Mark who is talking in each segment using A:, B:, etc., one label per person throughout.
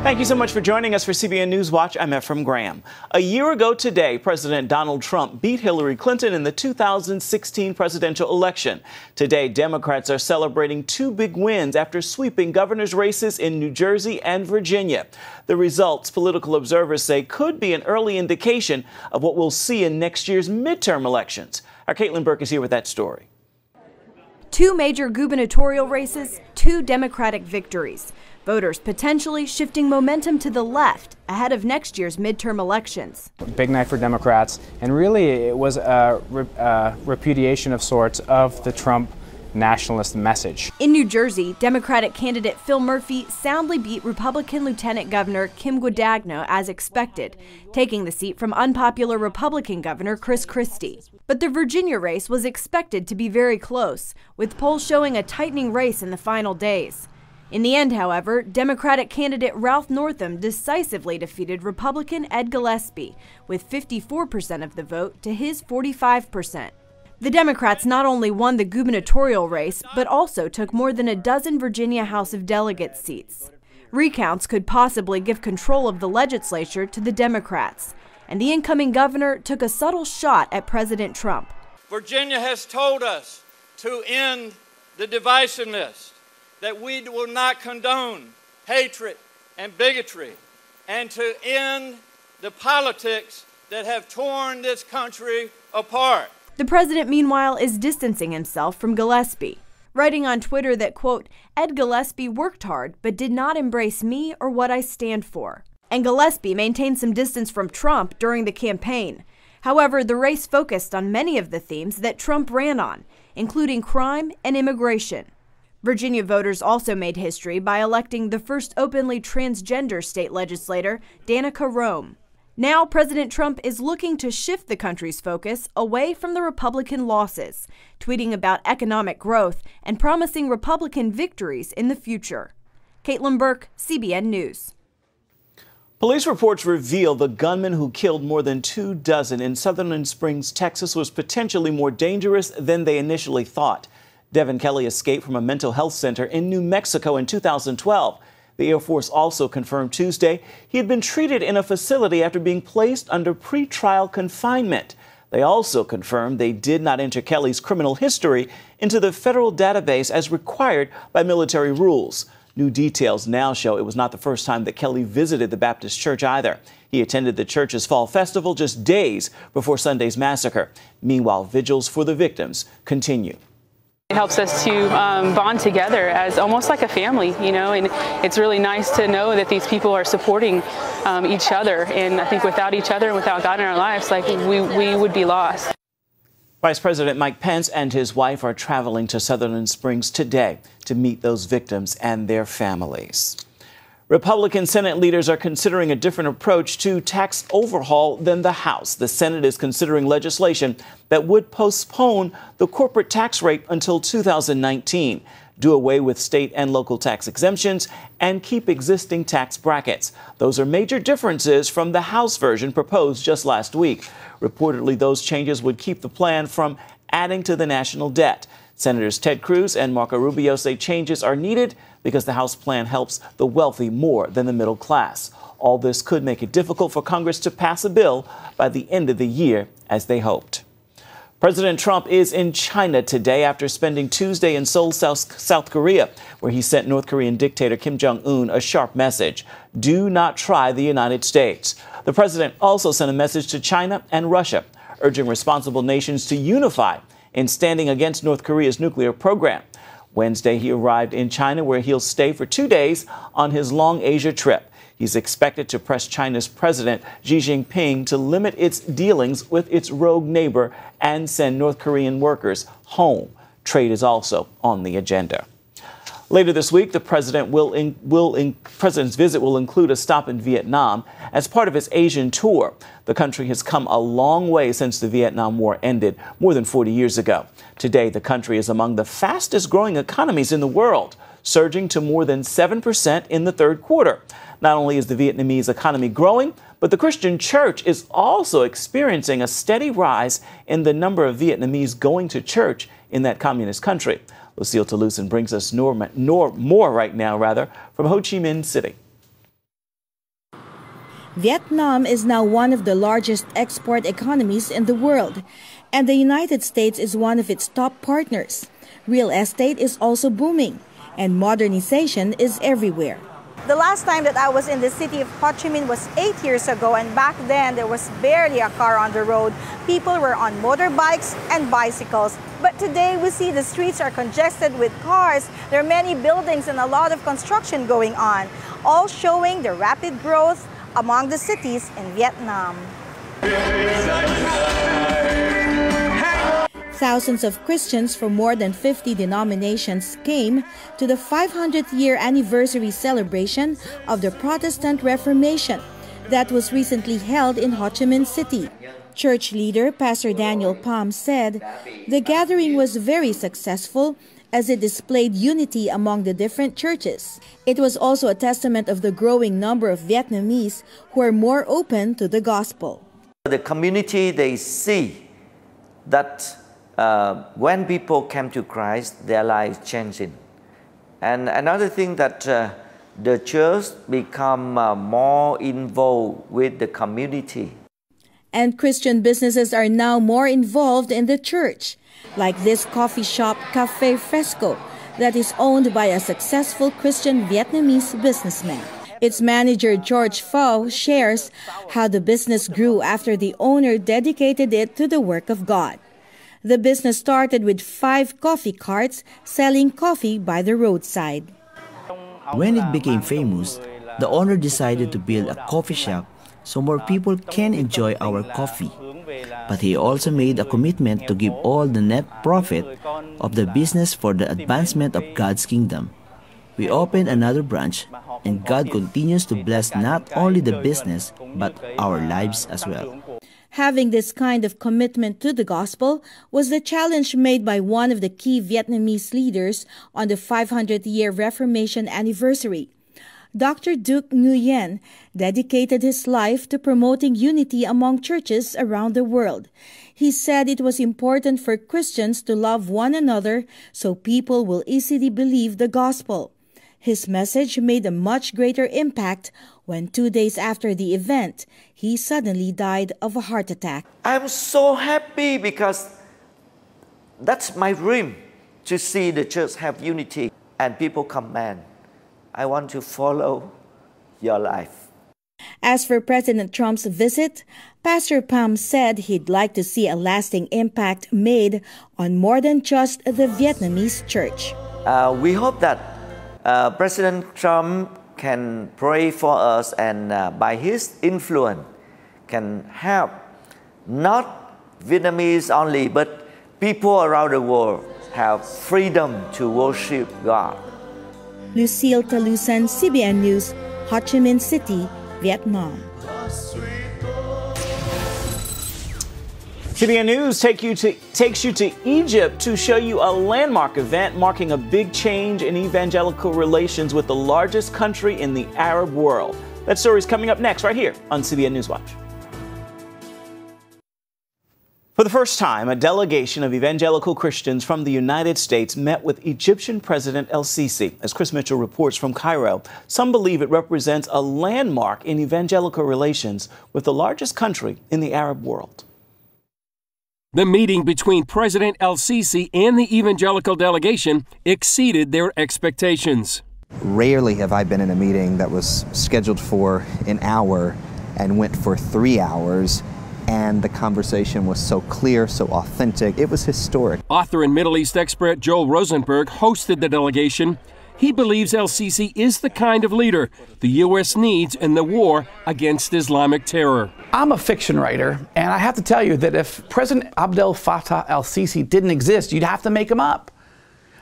A: Thank you so much for joining us for CBN NewsWatch. I'm Ephraim Graham. A year ago today, President Donald Trump beat Hillary Clinton in the 2016 presidential election. Today, Democrats are celebrating two big wins after sweeping governor's races in New Jersey and Virginia. The results, political observers say, could be an early indication of what we'll see in next year's midterm elections. Our Caitlin Burke is here with that story.
B: Two major gubernatorial races, two Democratic victories. Voters potentially shifting momentum to the left ahead of next year's midterm elections.
C: Big night for Democrats, and really it was a repudiation of sorts of the Trump nationalist message.
B: In New Jersey, Democratic candidate Phil Murphy soundly beat Republican Lieutenant Governor Kim Guadagno as expected, taking the seat from unpopular Republican Governor Chris Christie. But the Virginia race was expected to be very close, with polls showing a tightening race in the final days. In the end, however, Democratic candidate Ralph Northam decisively defeated Republican Ed Gillespie with 54% of the vote to his 45%. The Democrats not only won the gubernatorial race, but also took more than a dozen Virginia House of Delegates seats. Recounts could possibly give control of the legislature to the Democrats, and the incoming governor took a subtle shot at President Trump.
D: Virginia has told us to end the divisiveness, that we will not condone hatred and bigotry, and to end the politics that have torn this country apart.
B: The president, meanwhile, is distancing himself from Gillespie, writing on Twitter that, quote, Ed Gillespie worked hard but did not embrace me or what I stand for. And Gillespie maintained some distance from Trump during the campaign. However, the race focused on many of the themes that Trump ran on, including crime and immigration. Virginia voters also made history by electing the first openly transgender state legislator, Danica Roem. Now, President Trump is looking to shift the country's focus away from the Republican losses, tweeting about economic growth and promising Republican victories in the future. Caitlin Burke, CBN News.
A: Police reports reveal the gunman who killed more than 24 in Sutherland Springs, Texas, was potentially more dangerous than they initially thought. Devin Kelly escaped from a mental health center in New Mexico in 2012. The Air Force also confirmed Tuesday he had been treated in a facility after being placed under pretrial confinement. They also confirmed they did not enter Kelly's criminal history into the federal database as required by military rules. New details now show it was not the first time that Kelly visited the Baptist church either. He attended the church's fall festival just days before Sunday's massacre. Meanwhile, vigils for the victims continue.
E: It helps us to bond together as almost like a family, you know, and it's really nice to know that these people are supporting each other. And I think without each other and without God in our lives, like we would be lost.
A: Vice President Mike Pence and his wife are traveling to Sutherland Springs today to meet those victims and their families. Republican Senate leaders are considering a different approach to tax overhaul than the House. The Senate is considering legislation that would postpone the corporate tax rate until 2019, do away with state and local tax exemptions, and keep existing tax brackets. Those are major differences from the House version proposed just last week. Reportedly, those changes would keep the plan from adding to the national debt. Senators Ted Cruz and Marco Rubio say changes are needed because the House plan helps the wealthy more than the middle class. All this could make it difficult for Congress to pass a bill by the end of the year, as they hoped. President Trump is in China today after spending Tuesday in Seoul, South Korea, where he sent North Korean dictator Kim Jong-un a sharp message: do not try the United States. The president also sent a message to China and Russia, urging responsible nations to unify in standing against North Korea's nuclear program. Wednesday, he arrived in China, where he'll stay for 2 days on his long Asia trip. He's expected to press China's President Xi Jinping to limit its dealings with its rogue neighbor and send North Korean workers home. Trade is also on the agenda. Later this week, the president's visit will include a stop in Vietnam as part of his Asian tour. The country has come a long way since the Vietnam War ended more than 40 years ago. Today, the country is among the fastest growing economies in the world, surging to more than 7% in the third quarter. Not only is the Vietnamese economy growing, but the Christian church is also experiencing a steady rise in the number of Vietnamese going to church in that communist country. Lucille Toulousan brings us more right now, from Ho Chi Minh City.
F: Vietnam is now one of the largest export economies in the world, and the United States is one of its top partners. Real estate is also booming, and modernization is everywhere.
G: The last time that I was in the city of Ho Chi Minh was 8 years ago, and back then there was barely a car on the road. People were on motorbikes and bicycles. But today we see the streets are congested with cars. There are many buildings and a lot of construction going on, all showing the rapid growth among the cities in Vietnam.
F: Thousands of Christians from more than 50 denominations came to the 500th year anniversary celebration of the Protestant Reformation that was recently held in Ho Chi Minh City. Church leader Pastor Daniel Pham said the gathering was very successful as it displayed unity among the different churches. It was also a testament of the growing number of Vietnamese who are more open to the gospel.
H: The community, they see that when people come to Christ, their lives changing. And another thing that the church become more involved with the community.
F: And Christian businesses are now more involved in the church, like this coffee shop, Cafe Fresco, that is owned by a successful Christian Vietnamese businessman. Its manager, George Pho, shares how the business grew after the owner dedicated it to the work of God. The business started with 5 coffee carts selling coffee by the roadside.
I: When it became famous, the owner decided to build a coffee shop so more people can enjoy our coffee. But he also made a commitment to give all the net profit of the business for the advancement of God's kingdom. We opened another branch, and God continues to bless not only the business, but our lives as well.
F: Having this kind of commitment to the gospel was the challenge made by one of the key Vietnamese leaders on the 500th year Reformation anniversary. Dr. Duc Nguyen dedicated his life to promoting unity among churches around the world. He said it was important for Christians to love one another so people will easily believe the gospel. His message made a much greater impact when 2 days after the event, he suddenly died of a heart attack.
H: I'm so happy because that's my dream, to see the church have unity and people come, man, I want to follow your life.
F: As for President Trump's visit, Pastor Pham said he'd like to see a lasting impact made on more than just the Vietnamese church.
H: We hope that President Trump can pray for us and by his influence can help not Vietnamese only, but people around the world have freedom to worship God.
F: Lucille Talusan, CBN News, Ho Chi Minh City, Vietnam.
A: CBN News takes you to Egypt to show you a landmark event marking a big change in evangelical relations with the largest country in the Arab world. That story is coming up next right here on CBN NewsWatch. For the first time, a delegation of evangelical Christians from the United States met with Egyptian President el-Sisi. As Chris Mitchell reports from Cairo, some believe it represents a landmark in evangelical relations with the largest country in the Arab world.
J: The meeting between President el-Sisi and the evangelical delegation exceeded their expectations.
K: Rarely have I been in a meeting that was scheduled for an hour and went for 3 hours, and the conversation was so clear, so authentic. It was historic.
J: Author and Middle East expert Joel Rosenberg hosted the delegation. He believes el-Sisi is the kind of leader the U.S. needs in the war against Islamic terror.
L: I'm a fiction writer, and I have to tell you that if President Abdel Fattah el-Sisi didn't exist, you'd have to make him up.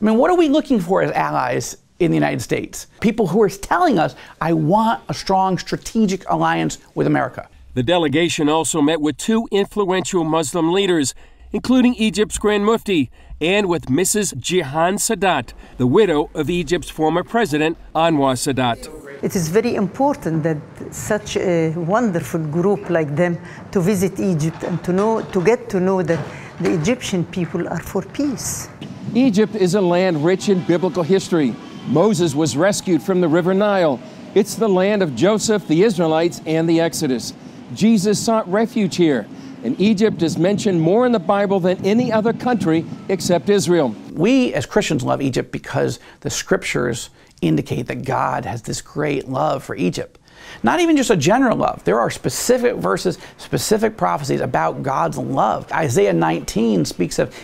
L: I mean, what are we looking for as allies in the United States? People who are telling us, I want a strong strategic alliance with America.
J: The delegation also met with 2 influential Muslim leaders, including Egypt's Grand Mufti, and with Mrs. Jihan Sadat, the widow of Egypt's former president, Anwar Sadat.
M: It is very important that such a wonderful group like them to visit Egypt and to get to know that the Egyptian people are for peace.
J: Egypt is a land rich in biblical history. Moses was rescued from the River Nile. It's the land of Joseph, the Israelites, and the Exodus. Jesus sought refuge here, and Egypt is mentioned more in the Bible than any other country except Israel.
L: We as Christians love Egypt because the scriptures indicate that God has this great love for Egypt. Not even just a general love. There are specific verses, specific prophecies about God's love. Isaiah 19 speaks of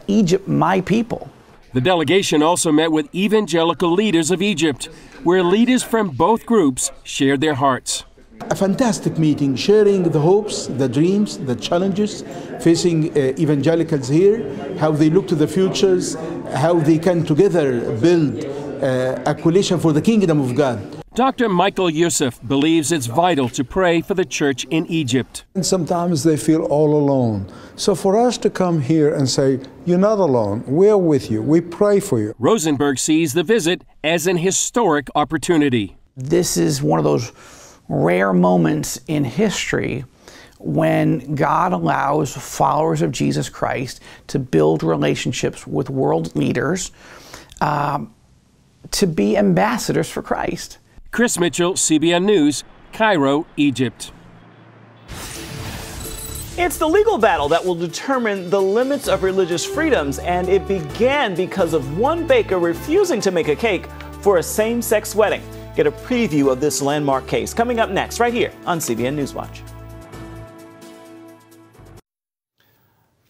L: Egypt, my people.
J: The delegation also met with evangelical leaders of Egypt, where leaders from both groups shared their hearts.
N: A fantastic meeting, sharing the hopes, the dreams, the challenges facing evangelicals here, how they look to the futures, how they can together build a coalition for the kingdom of God.
J: Dr. Michael Youssef believes it's vital to pray for the church in Egypt.
O: And sometimes they feel all alone. So for us to come here and say, you're not alone, we're with you, we pray for you.
J: Rosenberg sees the visit as an historic opportunity.
L: This is one of those rare moments in history when God allows followers of Jesus Christ to build relationships with world leaders, to be ambassadors for Christ.
J: Chris Mitchell, CBN News, Cairo, Egypt.
A: It's the legal battle that will determine the limits of religious freedoms, and it began because of one baker refusing to make a cake for a same-sex wedding. Get a preview of this landmark case coming up next, right here on CBN NewsWatch.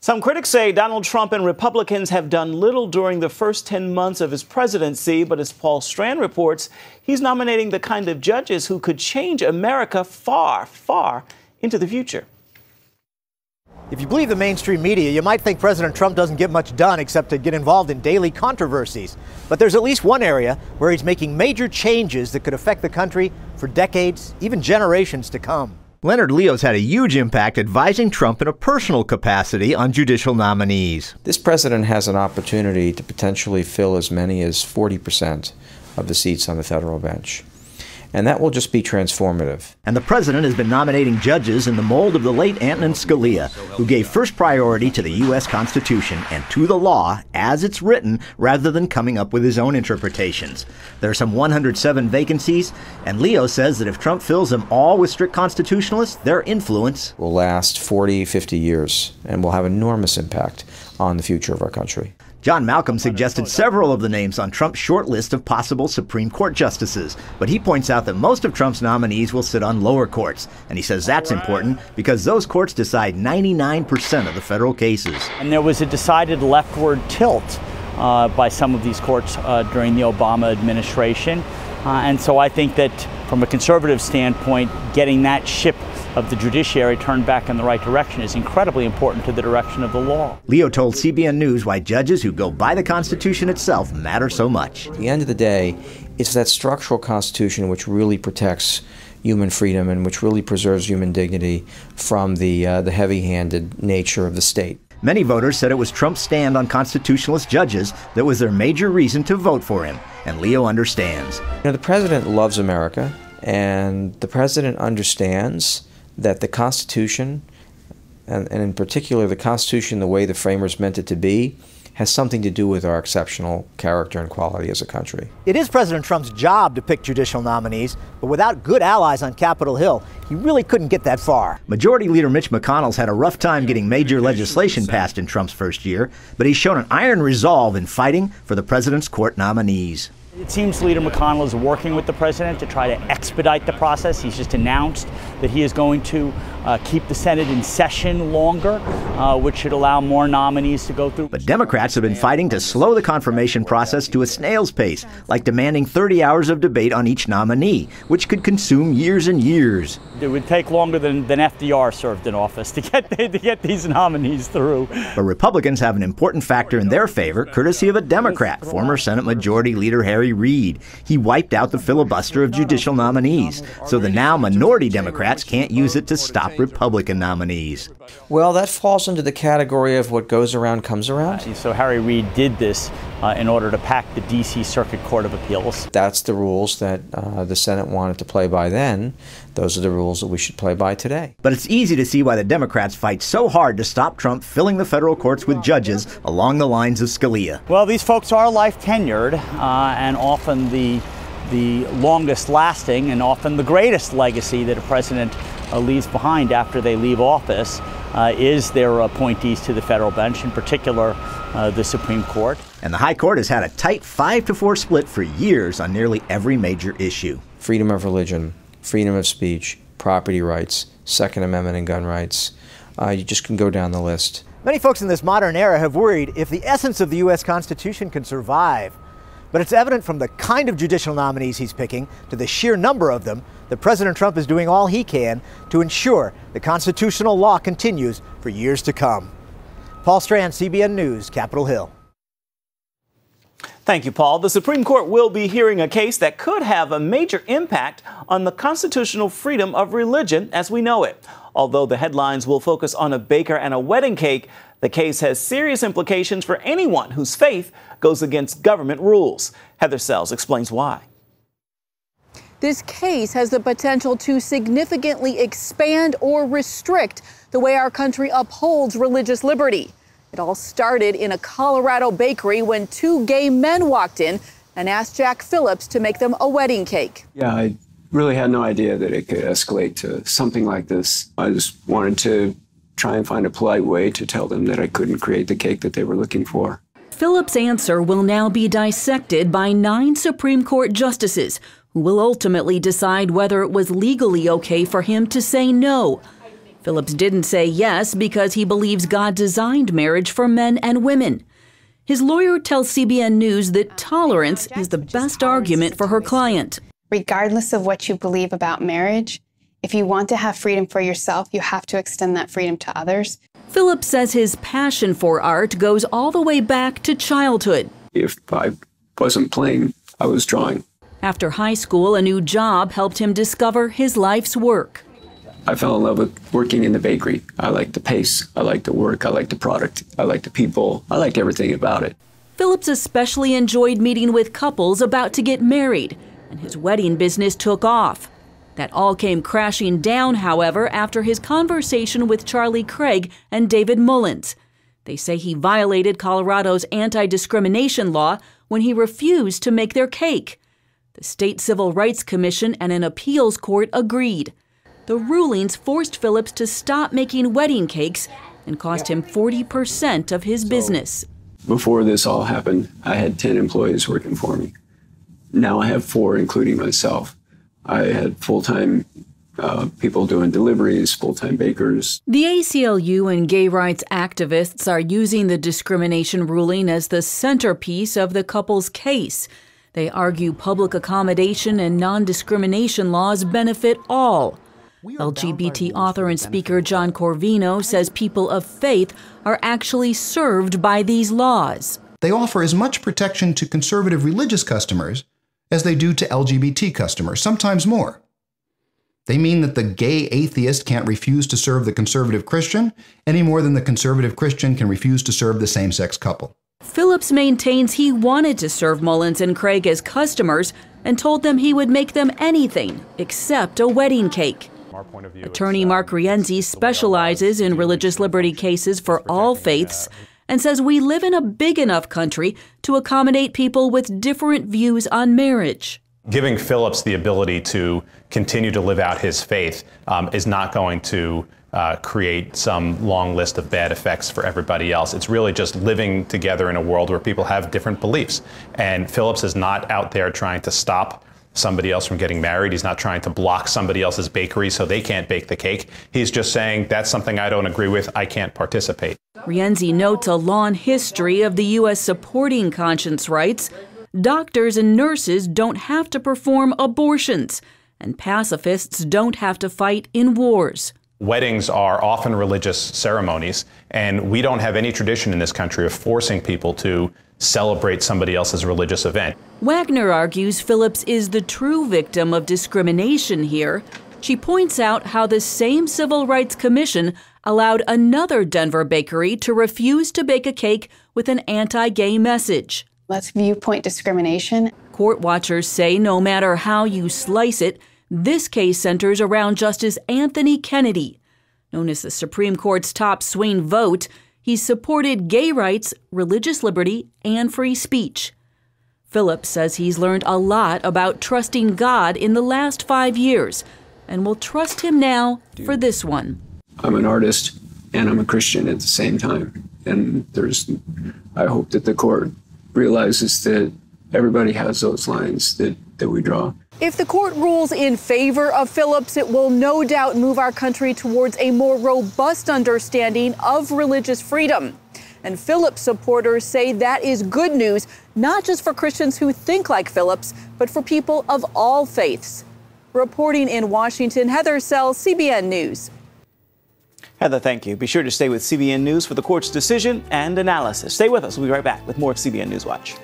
A: Some critics say Donald Trump and Republicans have done little during the first 10 months of his presidency, but as Paul Strand reports, he's nominating the kind of judges who could change America far, far into the future.
P: If you believe the mainstream media, you might think President Trump doesn't get much done except to get involved in daily controversies. But there's at least one area where he's making major changes that could affect the country for decades, even generations to come.
Q: Leonard Leo's had a huge impact advising Trump in a personal capacity on judicial nominees.
R: This president has an opportunity to potentially fill as many as 40% of the seats on the federal bench. And that will just be transformative.
Q: And the president has been nominating judges in the mold of the late Antonin Scalia, who gave first priority to the U.S. Constitution and to the law as it's written, rather than coming up with his own interpretations. There are some 107 vacancies, and Leo says that if Trump fills them all with strict constitutionalists, their influence
R: will last 40, 50 years and will have enormous impact on the future of our country.
Q: John Malcolm suggested several of the names on Trump's short list of possible Supreme Court justices, but he points out that most of Trump's nominees will sit on lower courts, and he says that's important because those courts decide 99% of the federal cases.
S: And there was a decided leftward tilt by some of these courts during the Obama administration, and so I think that from a conservative standpoint, getting that ship of the judiciary turned back in the right direction is incredibly important to the direction of the law.
Q: Leo told CBN News why judges who go by the Constitution itself matter so much.
R: At the end of the day, it's that structural Constitution which really protects human freedom and which really preserves human dignity from the heavy-handed nature of the state.
Q: Many voters said it was Trump's stand on constitutionalist judges that was their major reason to vote for him, and Leo understands.
R: You know, the president loves America, and the president understands that the Constitution, and in particular the Constitution the way the framers meant it to be, has something to do with our exceptional character and quality as a country.
P: It is President Trump's job to pick judicial nominees, but without good allies on Capitol Hill, he really couldn't get that far.
Q: Majority Leader Mitch McConnell's had a rough time getting major legislation passed in Trump's first year, but he's shown an iron resolve in fighting for the president's court nominees.
S: It seems Leader McConnell is working with the president to try to expedite the process. He's just announced that he is going to keep the Senate in session longer, which should allow more nominees to go through.
Q: But Democrats have been fighting to slow the confirmation process to a snail's pace, like demanding 30 hours of debate on each nominee, which could consume years and years.
S: It would take longer than FDR served in office to get these nominees through.
Q: But Republicans have an important factor in their favor, courtesy of a Democrat, former Senate Majority Leader Harry Reid. He wiped out the filibuster of judicial nominees, so the now minority Democrats can't use it to stop Republican nominees.
R: Well, that falls into the category of what goes around comes around.
S: So Harry Reid did this in order to pack the D.C. Circuit Court of Appeals.
R: That's the rules that the Senate wanted to play by then. Those are the rules that we should play by today.
Q: But it's easy to see why the Democrats fight so hard to stop Trump filling the federal courts with judges along the lines of Scalia.
S: Well, these folks are life tenured, and often the the longest lasting and often the greatest legacy that a president leaves behind after they leave office is their appointees to the federal bench, in particular the Supreme Court.
Q: And the High Court has had a tight 5-4 split for years on nearly every major issue.
R: Freedom of religion, freedom of speech, property rights, Second Amendment and gun rights. You just can go down the list.
P: Many folks in this modern era have worried if the essence of the U.S. Constitution can survive. But it's evident from the kind of judicial nominees he's picking to the sheer number of them that President Trump is doing all he can to ensure the constitutional law continues for years to come. Paul Strand, CBN News, Capitol Hill.
A: Thank you, Paul. The Supreme Court will be hearing a case that could have a major impact on the constitutional freedom of religion as we know it. Although the headlines will focus on a baker and a wedding cake, the case has serious implications for anyone whose faith goes against government rules. Heather Sells explains why.
T: This case has the potential to significantly expand or restrict the way our country upholds religious liberty. It all started in a Colorado bakery when two gay men walked in and asked Jack Phillips to make them a wedding cake.
U: Yeah, I really had no idea that it could escalate to something like this. I just wanted to try and find a polite way to tell them that I couldn't create the cake that they were looking for.
V: Phillips' answer will now be dissected by 9 Supreme Court justices who will ultimately decide whether it was legally okay for him to say no. Phillips didn't say yes because he believes God designed marriage for men and women. His lawyer tells CBN News that tolerance is the best argument for her client.
W: Regardless of what you believe about marriage, if you want to have freedom for yourself, you have to extend that freedom to others.
V: Phillips says his passion for art goes all the way back to childhood.
U: If I wasn't playing, I was drawing.
V: After high school, a new job helped him discover his life's work.
U: I fell in love with working in the bakery. I liked the pace, I liked the work, I liked the product, I liked the people, I liked everything about it.
V: Phillips especially enjoyed meeting with couples about to get married, and his wedding business took off. That all came crashing down, however, after his conversation with Charlie Craig and David Mullins. They say he violated Colorado's anti-discrimination law when he refused to make their cake. The State Civil Rights Commission and an appeals court agreed. The rulings forced Phillips to stop making wedding cakes and cost him 40% of his business.
U: Before this all happened, I had 10 employees working for me. Now I have 4, including myself. I had full-time people doing deliveries, full-time bakers.
V: The ACLU and gay rights activists are using the discrimination ruling as the centerpiece of the couple's case. They argue public accommodation and non-discrimination laws benefit all. LGBT author and speaker John Corvino says people of faith are actually served by these laws.
X: They offer as much protection to conservative religious customers as they do to LGBT customers, sometimes more. They mean that the gay atheist can't refuse to serve the conservative Christian any more than the conservative Christian can refuse to serve the same-sex couple.
V: Phillips maintains he wanted to serve Mullins and Craig as customers and told them he would make them anything except a wedding cake. Attorney Mark Rienzi specializes in religious liberty cases for all faiths and says we live in a big enough country to accommodate people with different views on marriage.
Y: Giving Phillips the ability to continue to live out his faith is not going to create some long list of bad effects for everybody else. It's really just living together in a world where people have different beliefs. And Phillips is not out there trying to stop somebody else from getting married. He's not trying to block somebody else's bakery so they can't bake the cake. He's just saying, that's something I don't agree with, I can't participate.
V: Rienzi notes a long history of the U.S. supporting conscience rights. Doctors and nurses don't have to perform abortions, and pacifists don't have to fight in wars.
Y: Weddings are often religious ceremonies, and we don't have any tradition in this country of forcing people to celebrate somebody else's religious event.
V: Wagner argues Phillips is the true victim of discrimination here. She points out how the same Civil Rights Commission allowed another Denver bakery to refuse to bake a cake with an anti-gay message.
W: That's viewpoint discrimination.
V: Court watchers say no matter how you slice it, this case centers around Justice Anthony Kennedy. Known as the Supreme Court's top swing vote, he's supported gay rights, religious liberty, and free speech. Phillips says he's learned a lot about trusting God in the last 5 years and will trust him now for this one.
U: I'm an artist and I'm a Christian at the same time. And I hope that the court realizes that everybody has those lines that we draw.
T: If the court rules in favor of Phillips, it will no doubt move our country towards a more robust understanding of religious freedom. And Phillips supporters say that is good news, not just for Christians who think like Phillips, but for people of all faiths. Reporting in Washington, Heather Sells, CBN News.
A: Heather, thank you. Be sure to stay with CBN News for the court's decision and analysis. Stay with us. We'll be right back with more CBN NewsWatch.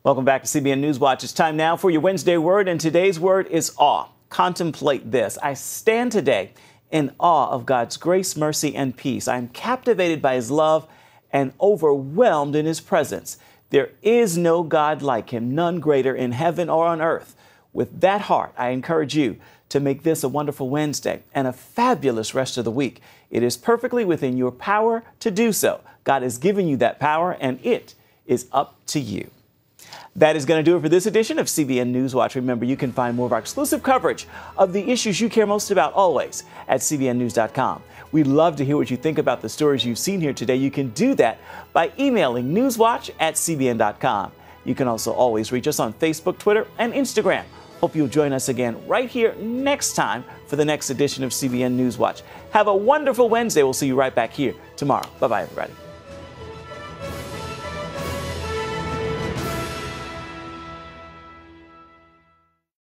A: Welcome back to CBN NewsWatch. It's time now for your Wednesday word, and today's word is awe. Contemplate this. I stand today in awe of God's grace, mercy, and peace. I am captivated by his love and overwhelmed in his presence. There is no God like him, none greater in heaven or on earth. With that heart, I encourage you to make this a wonderful Wednesday and a fabulous rest of the week. It is perfectly within your power to do so. God has given you that power, and it is up to you. That is going to do it for this edition of CBN NewsWatch. Remember, you can find more of our exclusive coverage of the issues you care most about always at cbnnews.com. We'd love to hear what you think about the stories you've seen here today. You can do that by emailing newswatch@cbn.com. You can also always reach us on Facebook, Twitter, and Instagram. Hope you'll join us again right here next time for the next edition of CBN NewsWatch. Have a wonderful Wednesday. We'll see you right back here tomorrow. Bye-bye, everybody.